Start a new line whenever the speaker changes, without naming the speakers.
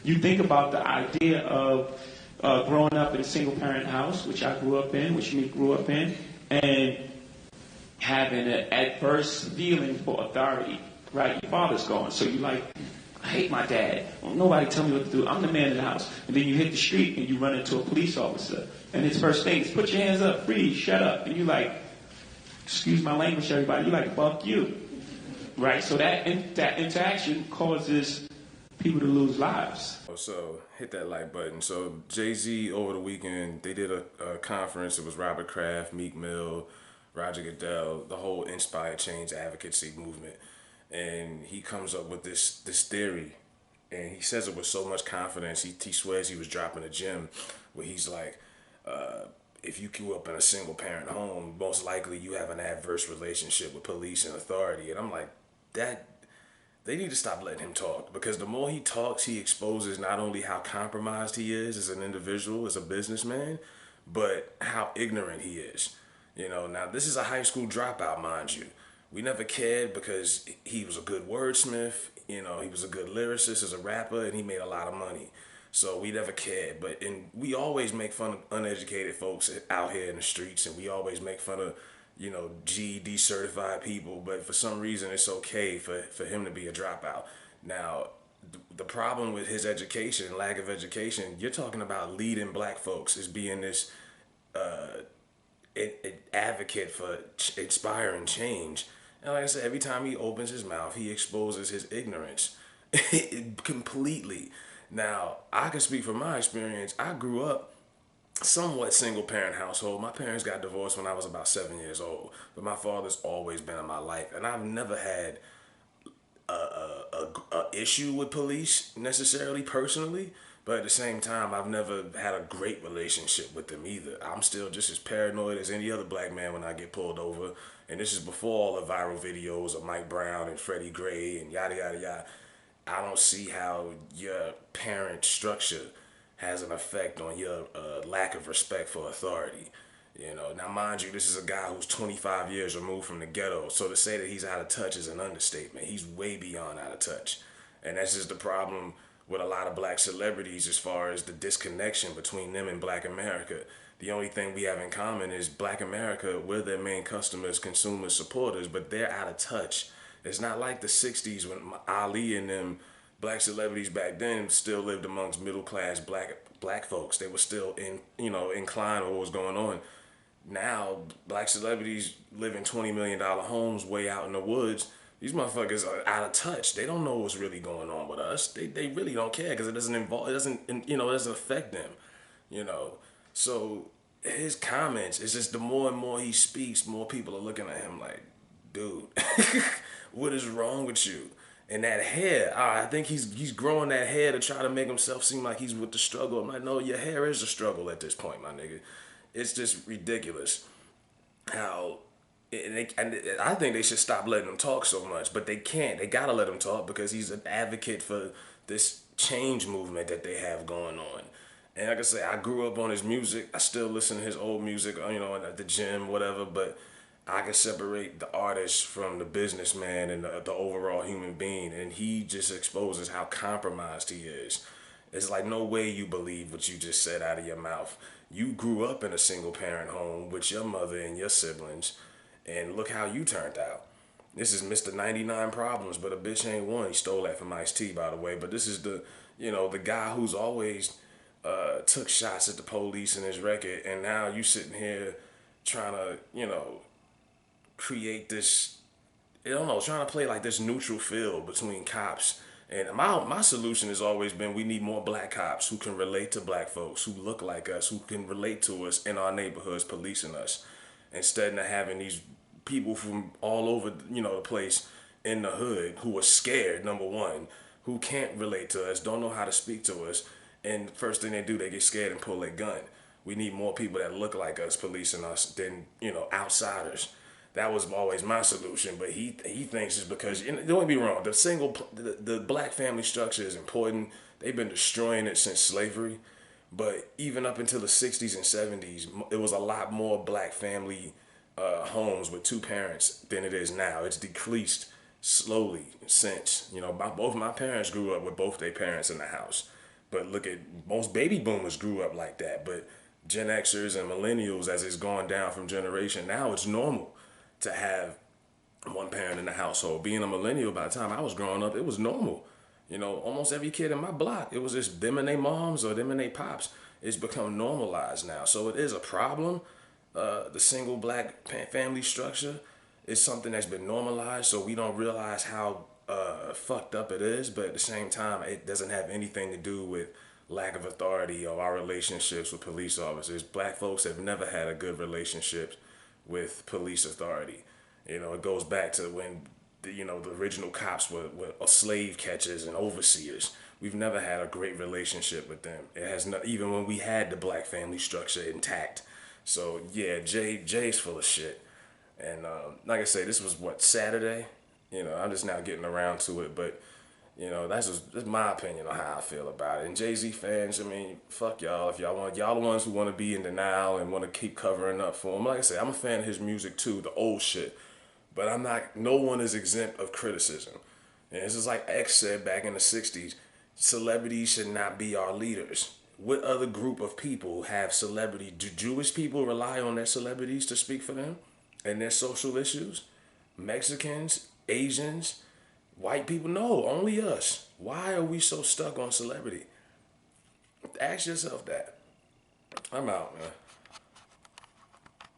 You think about the idea of growing up in a single-parent house, which I grew up in, which you grew up in, and having an adverse feeling for authority, right? Your father's gone, so you're like, I hate my dad. Well, nobody tell me what to do. I'm the man of the house. And then you hit the street and you run into a police officer, and his first thing is, put your hands up, freeze, shut up. And you're like, excuse my language, everybody. You're like, fuck you. Right? So that interaction causes people to lose lives.
So hit that like button. So Jayz over the weekend, they did a conference. It was Robert Kraft, Meek Mill, Roger Goodell, the whole Inspired Change advocacy movement. And he comes up with this theory, and he says it with so much confidence. He swears he was dropping a gem, where he's like, if you grew up in a single parent home, most likely you have an adverse relationship with police and authority. And I'm like, they need to stop letting him talk, because the more he talks, he exposes not only how compromised he is as an individual, as a businessman, but how ignorant he is. You know, now this is a high school dropout, mind you. We never cared because he was a good wordsmith, you know, he was a good lyricist as a rapper, and he made a lot of money. So we never cared. And we always make fun of uneducated folks out here in the streets, and we always make fun of, you know, GED certified people, but for some reason it's okay for him to be a dropout. Now, the problem with his education, lack of education, you're talking about leading black folks as being this advocate for inspiring change. And like I said, every time he opens his mouth, he exposes his ignorance completely. Now, I can speak from my experience. I grew up somewhat single parent household. My parents got divorced when I was about 7 years old, but my father's always been in my life, and I've never had a issue with police necessarily personally, but at the same time, I've never had a great relationship with them either. I'm still just as paranoid as any other black man when I get pulled over, and this is before all the viral videos of Mike Brown and Freddie Gray and yada yada yada. I don't see how your parent structure has an effect on your lack of respect for authority. You know, now mind you, this is a guy who's 25 years removed from the ghetto, so to say that he's out of touch is an understatement. He's way beyond out of touch. And that's just the problem with a lot of black celebrities as far as the disconnection between them and black America. The only thing we have in common is black America, we're their main customers, consumers, supporters, but they're out of touch. It's not like the 60s when Ali and them black celebrities back then still lived amongst middle-class black folks. They were still inclined with what was going on. Now, black celebrities live in $20 million homes way out in the woods. These motherfuckers are out of touch. They don't know what's really going on with us. They really don't care because it doesn't affect them, you know. So his comments, it's just the more and more he speaks, more people are looking at him like, dude, what is wrong with you? And that hair, I think he's growing that hair to try to make himself seem like he's with the struggle. I'm like, no, your hair is a struggle at this point, my nigga. It's just ridiculous how, and I think they should stop letting him talk so much, but they can't. They gotta let him talk because he's an advocate for this change movement that they have going on. And like I say, I grew up on his music. I still listen to his old music, you know, at the gym, whatever, but I can separate the artist from the businessman and the overall human being, and he just exposes how compromised he is. It's like no way you believe what you just said out of your mouth. You grew up in a single parent home with your mother and your siblings, and look how you turned out. This is Mr. 99 Problems, but a bitch ain't one. He stole that from Ice-T, by the way, but this is the guy who's always took shots at the police in his record, and now you sitting here trying to, create this, trying to play like this neutral field between cops. And my solution has always been we need more black cops who can relate to black folks, who look like us, who can relate to us in our neighborhoods policing us, instead of having these people from all over, the place in the hood who are scared, number one, who can't relate to us, don't know how to speak to us, and first thing they do, they get scared and pull their gun. We need more people that look like us policing us than, outsiders. That was always my solution, but he thinks it's because, don't get me wrong, the black family structure is important. They've been destroying it since slavery, but even up until the 60s and 70s, it was a lot more black family homes with two parents than it is now. It's decreased slowly since, both my parents grew up with both their parents in the house. But look at most baby boomers grew up like that. But Gen Xers and millennials, as it's gone down from generation, now it's normal to have one parent in the household. Being a millennial, by the time I was growing up, it was normal. You know, almost every kid in my block, it was just them and their moms or them and their pops. It's become normalized now. So it is a problem. The single black family structure is something that's been normalized, so we don't realize how fucked up it is. But at the same time, it doesn't have anything to do with lack of authority or our relationships with police officers. Black folks have never had a good relationship with police authority. You know, it goes back to when the original cops were slave catchers and overseers. We've never had a great relationship with them. It has not, even when we had the black family structure intact. So yeah, Jay's full of shit. And like I say, this was what, Saturday. You know, I'm just now getting around to it, but that's my opinion on how I feel about it. And Jay-Z fans, I mean, fuck y'all. If y'all the ones who want to be in denial and want to keep covering up for him. Like I say, I'm a fan of his music too, the old shit. But I'm not, no one is exempt of criticism. And this is like X said back in the 60s, celebrities should not be our leaders. What other group of people have celebrity? Do Jewish people rely on their celebrities to speak for them and their social issues? Mexicans, Asians, white people? No, only us. Why are we so stuck on celebrity? Ask yourself that. I'm out, man.